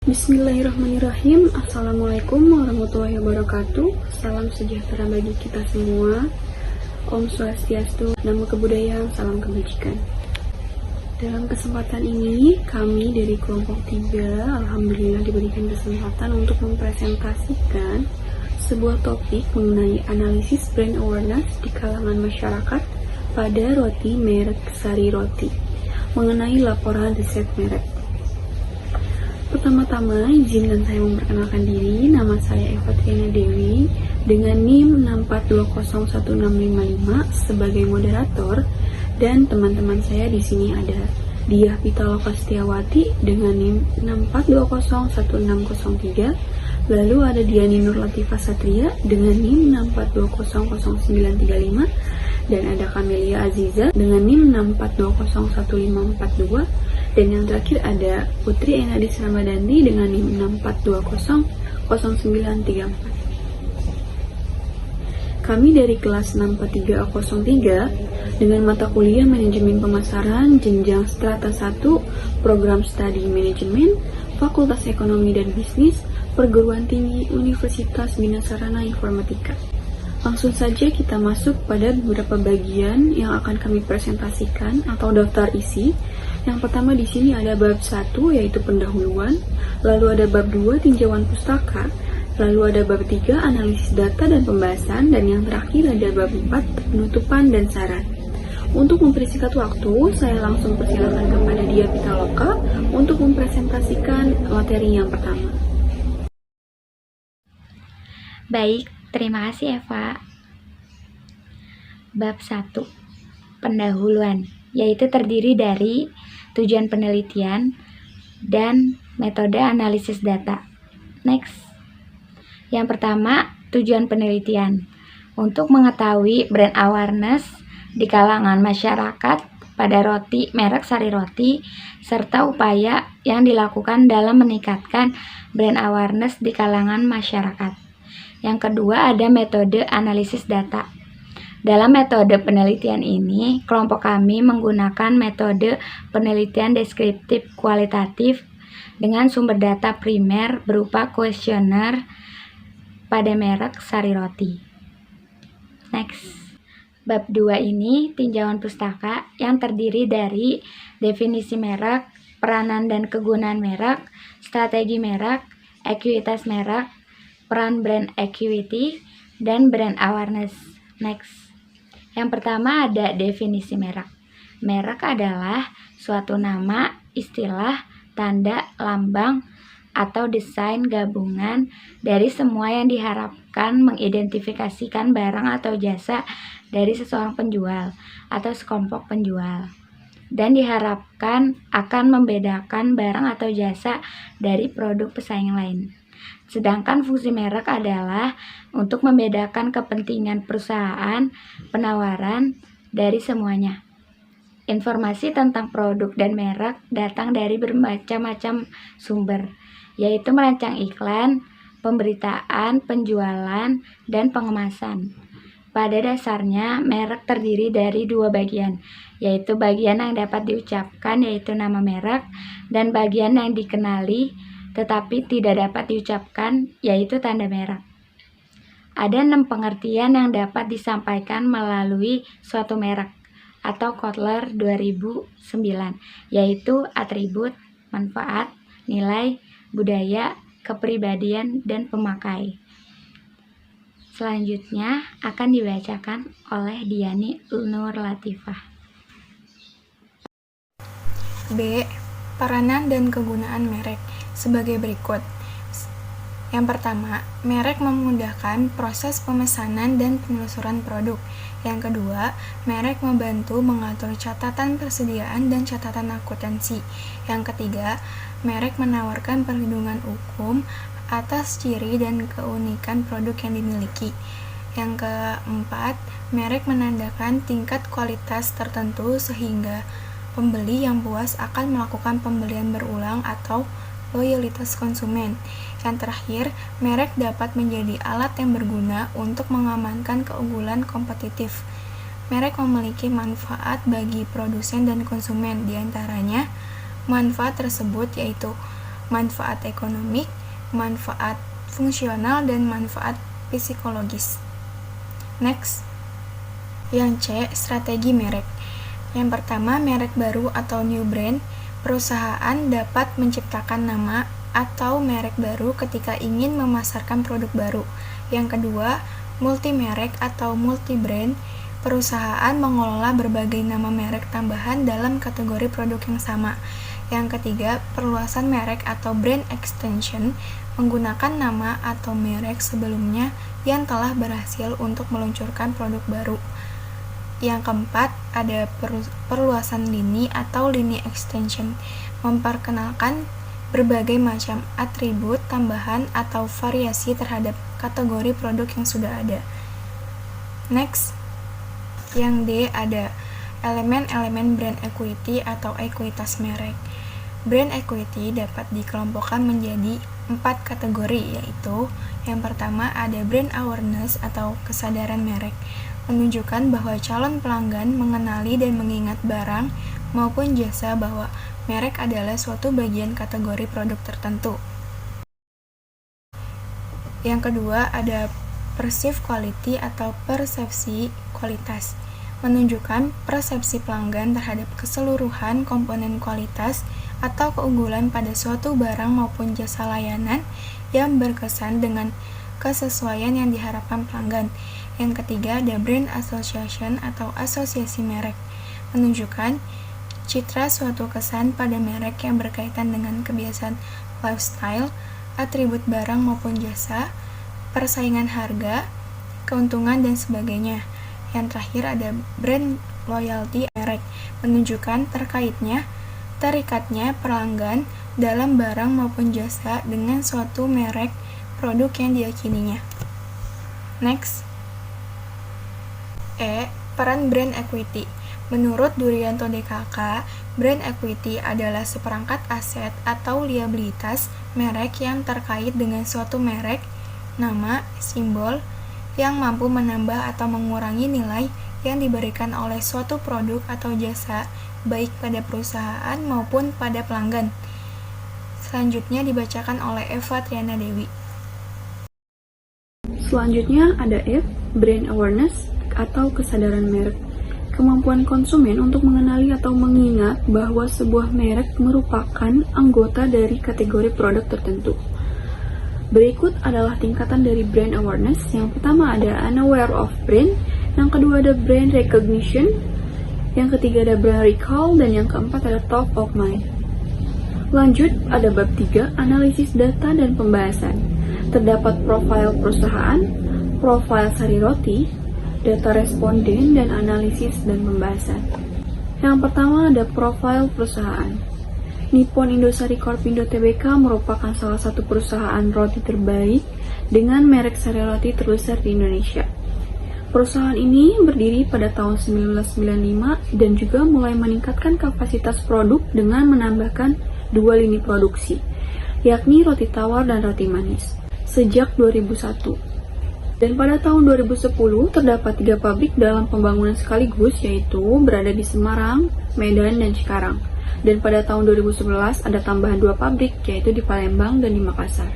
Bismillahirrahmanirrahim. Assalamualaikum warahmatullahi wabarakatuh. Salam sejahtera bagi kita semua. Om Swastiastu, Namo Kebuddhayaan, salam kebajikan. Dalam kesempatan ini, kami dari kelompok 3 alhamdulillah diberikan kesempatan untuk mempresentasikan sebuah topik mengenai analisis brand awareness di kalangan masyarakat pada roti merek Sari Roti, mengenai laporan riset merek. Pertama-tama, izinkan saya memperkenalkan diri. Nama saya Eva Triana Dewi dengan NIM 6420165 sebagai moderator, dan teman-teman saya di sini ada Diah Pitaloka Setiawati dengan NIM 642010603, lalu ada Diani Nur Latifah Satria dengan NIM 642000935, dan ada Camelia Aziza dengan NIM 642011542. Dan yang terakhir ada Putri Enadis Ramadhanti dengan NIM 642000934. Kami dari kelas 64303 dengan mata kuliah Manajemen Pemasaran jenjang Strata 1, Program Studi Manajemen, Fakultas Ekonomi dan Bisnis, Perguruan Tinggi Universitas Bina Sarana Informatika. Langsung saja kita masuk pada beberapa bagian yang akan kami presentasikan atau daftar isi. Yang pertama di sini ada bab 1 yaitu pendahuluan, lalu ada bab 2 tinjauan pustaka, lalu ada bab 3 analisis data dan pembahasan, dan yang terakhir ada bab 4 penutupan dan saran. Untuk mempersingkat waktu, saya langsung persilakan kepada Dia Pitaloka untuk mempresentasikan materi yang pertama. Baik, terima kasih Eva. Bab 1, pendahuluan, yaitu terdiri dari tujuan penelitian dan metode analisis data. Next. Yang pertama, tujuan penelitian. Untuk mengetahui brand awareness di kalangan masyarakat pada roti merek Sari Roti, serta upaya yang dilakukan dalam meningkatkan brand awareness di kalangan masyarakat. Yang kedua, ada metode analisis data. Dalam metode penelitian ini, kelompok kami menggunakan metode penelitian deskriptif kualitatif dengan sumber data primer berupa kuesioner pada merek Sari Roti. Next. Bab 2 ini tinjauan pustaka yang terdiri dari definisi merek, peranan dan kegunaan merek, strategi merek, ekuitas merek, peran brand equity, dan brand awareness. Next. Yang pertama ada definisi merek. Merek adalah suatu nama, istilah, tanda, lambang, atau desain gabungan dari semua yang diharapkan mengidentifikasikan barang atau jasa dari seseorang penjual atau sekelompok penjual, dan diharapkan akan membedakan barang atau jasa dari produk pesaing lain. Sedangkan fungsi merek adalah untuk membedakan kepentingan perusahaan penawaran dari semuanya. Informasi tentang produk dan merek datang dari bermacam-macam sumber, yaitu merancang iklan, pemberitaan, penjualan, dan pengemasan. Pada dasarnya, merek terdiri dari 2 bagian, yaitu bagian yang dapat diucapkan yaitu nama merek, dan bagian yang dikenali tetapi tidak dapat diucapkan, yaitu tanda merek. Ada 6 pengertian yang dapat disampaikan melalui suatu merek atau Kotler 2009, yaitu atribut, manfaat, nilai, budaya, kepribadian, dan pemakai. Selanjutnya akan dibacakan oleh Diani Nur Latifah. B. Peranan dan kegunaan merek sebagai berikut. Yang pertama, merek memudahkan proses pemesanan dan penelusuran produk. Yang kedua, merek membantu mengatur catatan persediaan dan catatan akuntansi. Yang ketiga, merek menawarkan perlindungan hukum atas ciri dan keunikan produk yang dimiliki. Yang keempat, merek menandakan tingkat kualitas tertentu sehingga pembeli yang puas akan melakukan pembelian berulang atau loyalitas konsumen. Yang terakhir, merek dapat menjadi alat yang berguna untuk mengamankan keunggulan kompetitif. Merek memiliki manfaat bagi produsen dan konsumen, diantaranya manfaat tersebut yaitu manfaat ekonomik, manfaat fungsional, dan manfaat psikologis. Next, yang C, strategi merek. Yang pertama, merek baru atau new brand. Perusahaan dapat menciptakan nama atau merek baru ketika ingin memasarkan produk baru. Yang kedua, multi merek atau multi brand. Perusahaan mengelola berbagai nama merek tambahan dalam kategori produk yang sama. Yang ketiga, perluasan merek atau brand extension, menggunakan nama atau merek sebelumnya yang telah berhasil untuk meluncurkan produk baru. Yang keempat, ada perluasan lini atau lini extension, memperkenalkan berbagai macam atribut tambahan atau variasi terhadap kategori produk yang sudah ada. Next, yang D, ada elemen-elemen brand equity atau ekuitas merek. Brand equity dapat dikelompokkan menjadi 4 kategori, yaitu yang pertama ada brand awareness atau kesadaran merek, menunjukkan bahwa calon pelanggan mengenali dan mengingat barang maupun jasa bahwa merek adalah suatu bagian kategori produk tertentu. Yang kedua ada perceived quality atau persepsi kualitas, menunjukkan persepsi pelanggan terhadap keseluruhan komponen kualitas atau keunggulan pada suatu barang maupun jasa layanan yang berkesan dengan kesesuaian yang diharapkan pelanggan. Yang ketiga ada brand association atau asosiasi merek, menunjukkan citra suatu kesan pada merek yang berkaitan dengan kebiasaan lifestyle, atribut barang maupun jasa, persaingan harga, keuntungan, dan sebagainya. Yang terakhir ada brand loyalty merek, menunjukkan terikatnya pelanggan dalam barang maupun jasa dengan suatu merek produk yang diyakininya. Next, E, peran brand equity. Menurut Durianto DKK, brand equity adalah seperangkat aset atau liabilitas merek yang terkait dengan suatu merek, nama, simbol, yang mampu menambah atau mengurangi nilai yang diberikan oleh suatu produk atau jasa, baik pada perusahaan maupun pada pelanggan. Selanjutnya dibacakan oleh Eva Triana Dewi. Selanjutnya ada F, brand awareness atau kesadaran merek. Kemampuan konsumen untuk mengenali atau mengingat bahwa sebuah merek merupakan anggota dari kategori produk tertentu. Berikut adalah tingkatan dari brand awareness. Yang pertama ada unaware of brand, yang kedua ada brand recognition, yang ketiga ada brand recall, dan yang keempat ada top of mind. Lanjut, ada bab 3, analisis data dan pembahasan. Terdapat profil perusahaan, profil sari roti, data responden, dan analisis dan pembahasan. Yang pertama ada profil perusahaan. Nippon Indosari Korpindo Tbk merupakan salah satu perusahaan roti terbaik dengan merek sari roti terbesar di Indonesia. Perusahaan ini berdiri pada tahun 1995 dan juga mulai meningkatkan kapasitas produk dengan menambahkan 2 lini produksi, yakni roti tawar dan roti manis, sejak 2001. Dan pada tahun 2010 terdapat 3 pabrik dalam pembangunan sekaligus, yaitu berada di Semarang, Medan, dan Cikarang. Dan pada tahun 2011 ada tambahan 2 pabrik, yaitu di Palembang dan di Makassar.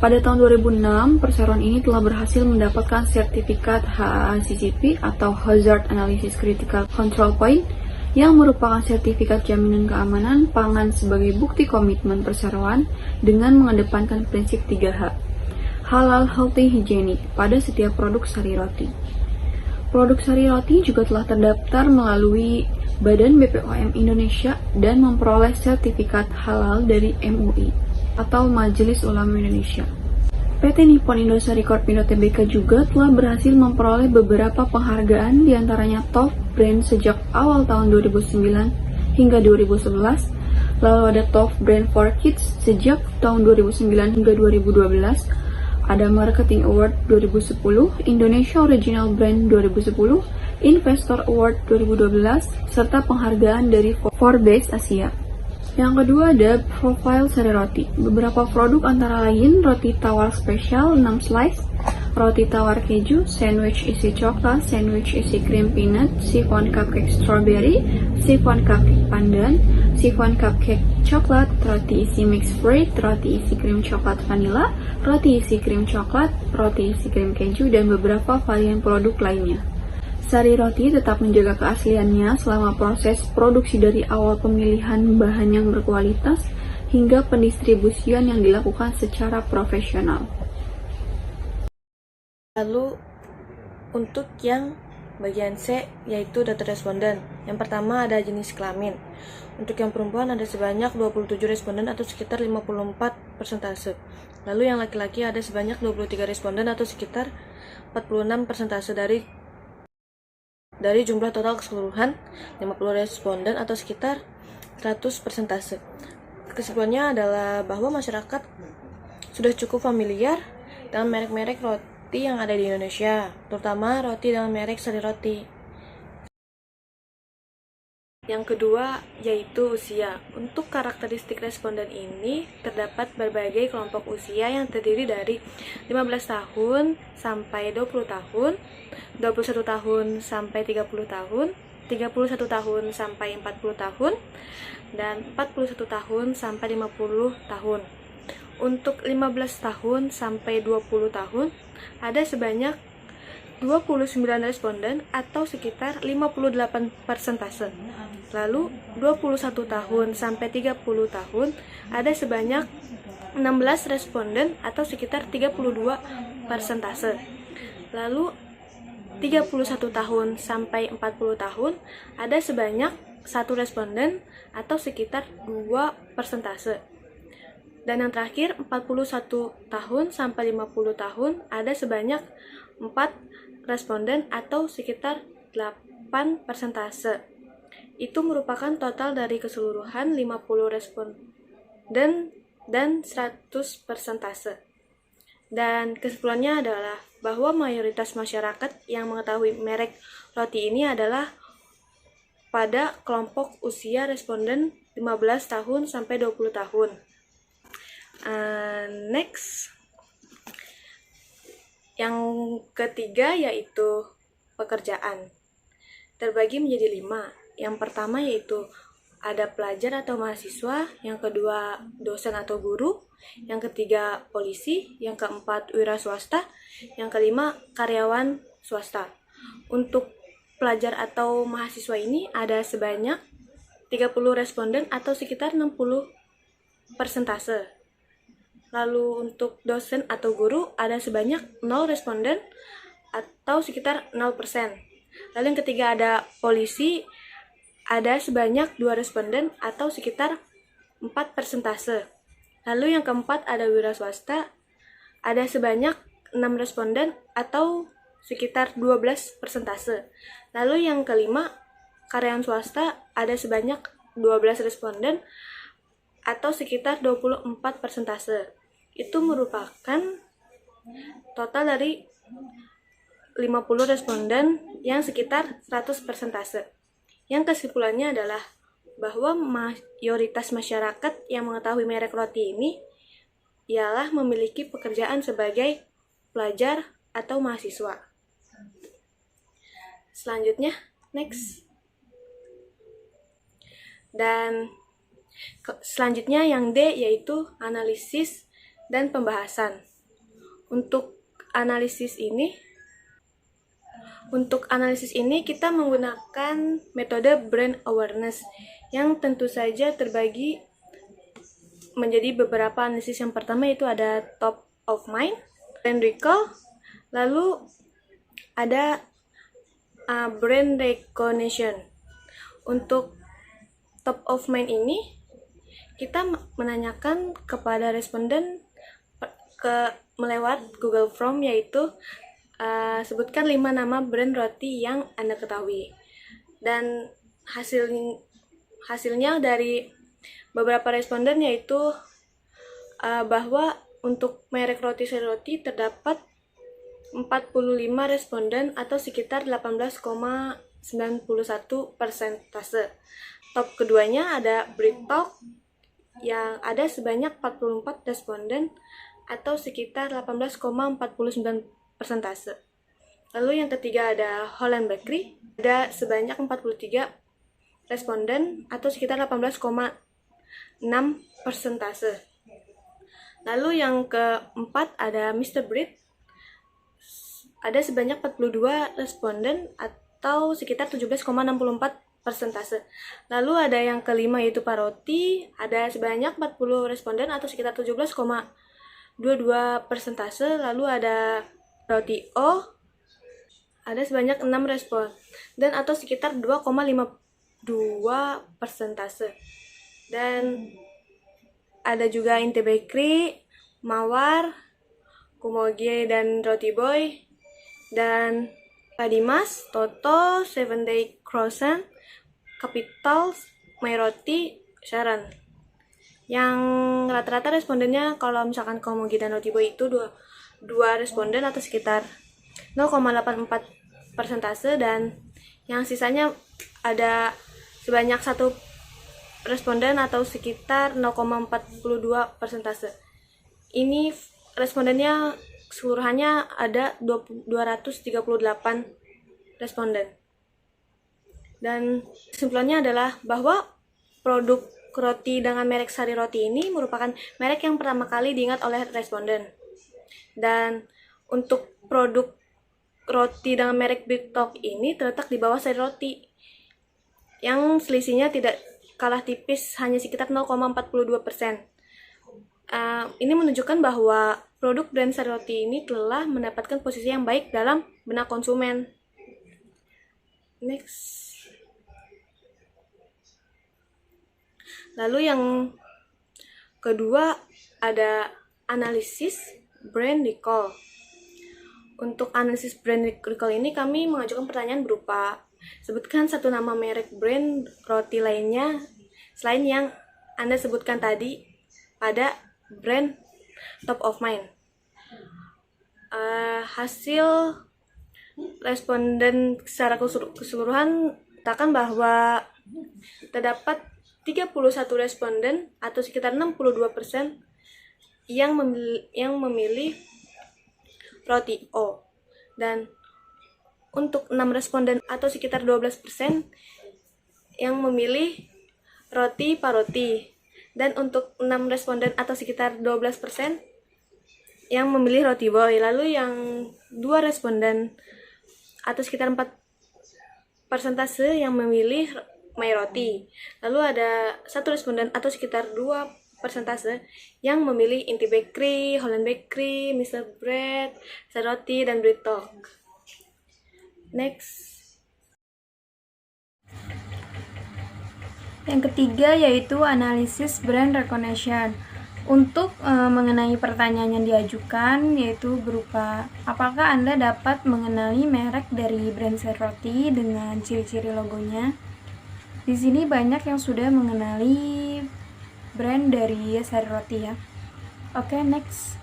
Pada tahun 2006, perseroan ini telah berhasil mendapatkan sertifikat HACCP atau Hazard Analysis Critical Control Point, yang merupakan sertifikat jaminan keamanan pangan sebagai bukti komitmen perseroan dengan mengedepankan prinsip 3H. Halal, healthy, hygienic pada setiap produk sari roti. Produk sari roti juga telah terdaftar melalui Badan BPOM Indonesia dan memperoleh sertifikat halal dari MUI atau Majelis Ulama Indonesia. PT Nippon Indosari Korpindo Tbk juga telah berhasil memperoleh beberapa penghargaan, diantaranya top brand sejak awal tahun 2009 hingga 2011, lalu ada top brand for kids sejak tahun 2009 hingga 2012, ada Marketing Award 2010, Indonesia Original Brand 2010, Investor Award 2012, serta penghargaan dari Forbes Asia. Yang kedua ada profile sari roti. Beberapa produk antara lain roti tawar spesial 6 slice, roti tawar keju, sandwich isi coklat, sandwich isi cream peanut, chiffon cupcake strawberry, chiffon cupcake pandan, chiffon cupcake coklat, roti isi mixed fruit, roti isi krim coklat vanilla, roti isi krim coklat, roti isi krim keju, dan beberapa varian produk lainnya. Sari roti tetap menjaga keasliannya selama proses produksi dari awal pemilihan bahan yang berkualitas hingga pendistribusian yang dilakukan secara profesional. Lalu untuk yang bagian C yaitu data responden. Yang pertama ada jenis kelamin. Untuk yang perempuan ada sebanyak 27 responden atau sekitar 54%. Lalu yang laki-laki ada sebanyak 23 responden atau sekitar 46% dari jumlah total keseluruhan 50 responden atau sekitar 100%. Kesimpulannya adalah bahwa masyarakat sudah cukup familiar dengan merek-merek roti yang ada di Indonesia, terutama roti dengan merek Sari Roti. Yang kedua yaitu usia. Untuk karakteristik responden ini terdapat berbagai kelompok usia yang terdiri dari 15 tahun sampai 20 tahun, 21 tahun sampai 30 tahun, 31 tahun sampai 40 tahun, dan 41 tahun sampai 50 tahun. Untuk 15 tahun sampai 20 tahun ada sebanyak 29 responden atau sekitar 58%. Lalu 21 tahun sampai 30 tahun ada sebanyak 16 responden atau sekitar 32%. Lalu 31 tahun sampai 40 tahun ada sebanyak 1 responden atau sekitar 2%. Dan yang terakhir 41 tahun sampai 50 tahun ada sebanyak 4 responden atau sekitar 8%. Itu merupakan total dari keseluruhan 50 responden dan 100%. Dan kesimpulannya adalah bahwa mayoritas masyarakat yang mengetahui merek roti ini adalah pada kelompok usia responden 15 tahun sampai 20 tahun. Next. Yang ketiga yaitu pekerjaan. Terbagi menjadi 5. Yang pertama yaitu ada pelajar atau mahasiswa, yang kedua dosen atau guru, yang ketiga polisi, yang keempat wira swasta, yang kelima karyawan swasta. Untuk pelajar atau mahasiswa ini ada sebanyak 30 responden atau sekitar 60%. Lalu untuk dosen atau guru ada sebanyak 0 responden atau sekitar 0%. Lalu yang ketiga ada polisi, ada sebanyak 2 responden atau sekitar 4%. Lalu yang keempat ada wira swasta, ada sebanyak 6 responden atau sekitar 12%. Lalu yang kelima karyawan swasta, ada sebanyak 12 responden atau sekitar 24%. Itu merupakan total dari 50 responden yang sekitar 100%. Yang kesimpulannya adalah bahwa mayoritas masyarakat yang mengetahui merek roti ini ialah memiliki pekerjaan sebagai pelajar atau mahasiswa. Selanjutnya, next. Dan selanjutnya yang D yaitu analisis dan pembahasan. Untuk analisis ini kita menggunakan metode brand awareness yang tentu saja terbagi menjadi beberapa analisis. Yang pertama itu ada top of mind, brand recall, lalu ada brand recognition. Untuk top of mind ini kita menanyakan kepada responden melewat Google Form, yaitu sebutkan 5 nama brand roti yang Anda ketahui. Dan hasilnya dari beberapa responden yaitu bahwa untuk merek roti Sari Roti terdapat 45 responden atau sekitar 18,91%. Top keduanya ada BreadTalk yang ada sebanyak 44 responden atau sekitar 18,49%. Lalu yang ketiga ada Holland Bakery, ada sebanyak 43 responden atau sekitar 18,6%. Lalu yang keempat ada Mr. Bread, ada sebanyak 42 responden atau sekitar 17,64%. Lalu ada yang kelima yaitu Paroti, ada sebanyak 40 responden atau sekitar 17,22%. Lalu ada Roti O, ada sebanyak 6 responden atau sekitar 2,52%. Dan ada juga Inte Bakery, Mawar, Kumogie dan Roti Boy, dan Padimas, Toto, 7 Day Croissant, Capital, My Roti, Sharon. Yang rata-rata respondennya kalau misalkan Kumogie dan Roti Boy itu dua responden atau sekitar 0,84%, dan yang sisanya ada sebanyak 1 responden atau sekitar 0,42%. Ini respondennya keseluruhannya ada 238 responden. Dan kesimpulannya adalah bahwa produk roti dengan merek Sari Roti ini merupakan merek yang pertama kali diingat oleh responden. Dan untuk produk roti dengan merek Big Talk ini terletak di bawah Sari Roti, yang selisihnya tidak kalah tipis, hanya sekitar 0,42%. Ini menunjukkan bahwa produk brand Sari Roti ini telah mendapatkan posisi yang baik dalam benak konsumen. Next. Lalu yang kedua ada analisis brand recall. Untuk analisis brand recall ini kami mengajukan pertanyaan berupa, sebutkan satu nama merek brand roti lainnya selain yang Anda sebutkan tadi pada brand top of mind. Hasil responden secara keseluruhan katakan bahwa terdapat 31 responden atau sekitar 62% yang memilih roti O, dan untuk 6 responden atau sekitar 12% yang memilih roti Paroti, dan untuk 6 responden atau sekitar 12% yang memilih Roti Boy. Lalu yang 2 responden atau sekitar 4% yang memilih My Roti. Lalu ada 1 responden atau sekitar 2% yang memilih Inte Bakery, Holland Bakery, Mr. Bread, Sari Roti, dan Bread Talk. Next. Yang ketiga yaitu analisis brand recognition. Untuk mengenai pertanyaan yang diajukan yaitu berupa, apakah Anda dapat mengenali merek dari brand Sari Roti dengan ciri-ciri logonya? Di sini banyak yang sudah mengenali brand dari Sari Roti ya. Oke, next.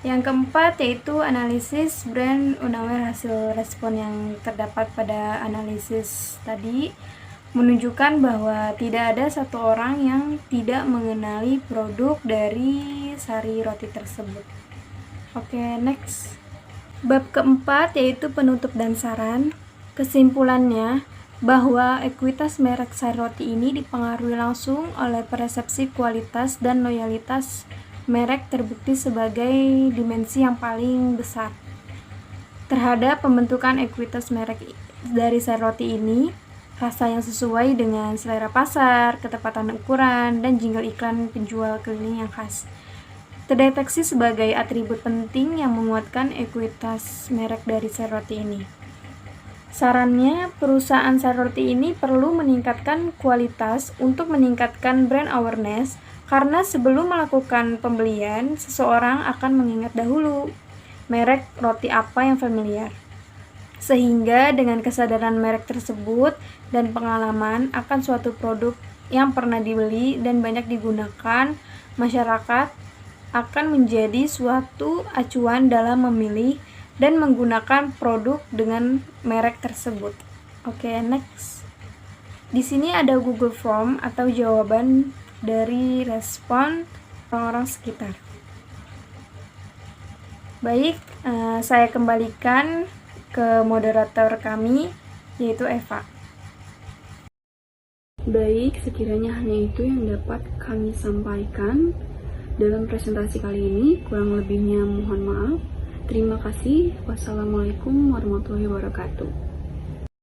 Yang keempat yaitu analisis brand unaware. Hasil respon yang terdapat pada analisis tadi menunjukkan bahwa tidak ada satu orang yang tidak mengenali produk dari Sari Roti tersebut. Oke, next. Bab keempat yaitu penutup dan saran. Kesimpulannya bahwa ekuitas merek Sari Roti ini dipengaruhi langsung oleh persepsi kualitas dan loyalitas merek terbukti sebagai dimensi yang paling besar terhadap pembentukan ekuitas merek dari Sari Roti ini. Rasa yang sesuai dengan selera pasar, ketepatan ukuran, dan jingle iklan penjual keliling yang khas terdeteksi sebagai atribut penting yang menguatkan ekuitas merek dari Sari Roti ini. Sarannya, perusahaan Sari Roti ini perlu meningkatkan kualitas untuk meningkatkan brand awareness, karena sebelum melakukan pembelian, seseorang akan mengingat dahulu merek roti apa yang familiar. Sehingga dengan kesadaran merek tersebut dan pengalaman akan suatu produk yang pernah dibeli dan banyak digunakan, masyarakat akan menjadi suatu acuan dalam memilih dan menggunakan produk dengan merek tersebut. Oke, next. Di sini ada Google Form atau jawaban dari respon orang-orang sekitar. Baik, saya kembalikan ke moderator kami, yaitu Eva. Baik, sekiranya hanya itu yang dapat kami sampaikan dalam presentasi kali ini. Kurang lebihnya mohon maaf. Terima kasih. Wassalamualaikum warahmatullahi wabarakatuh.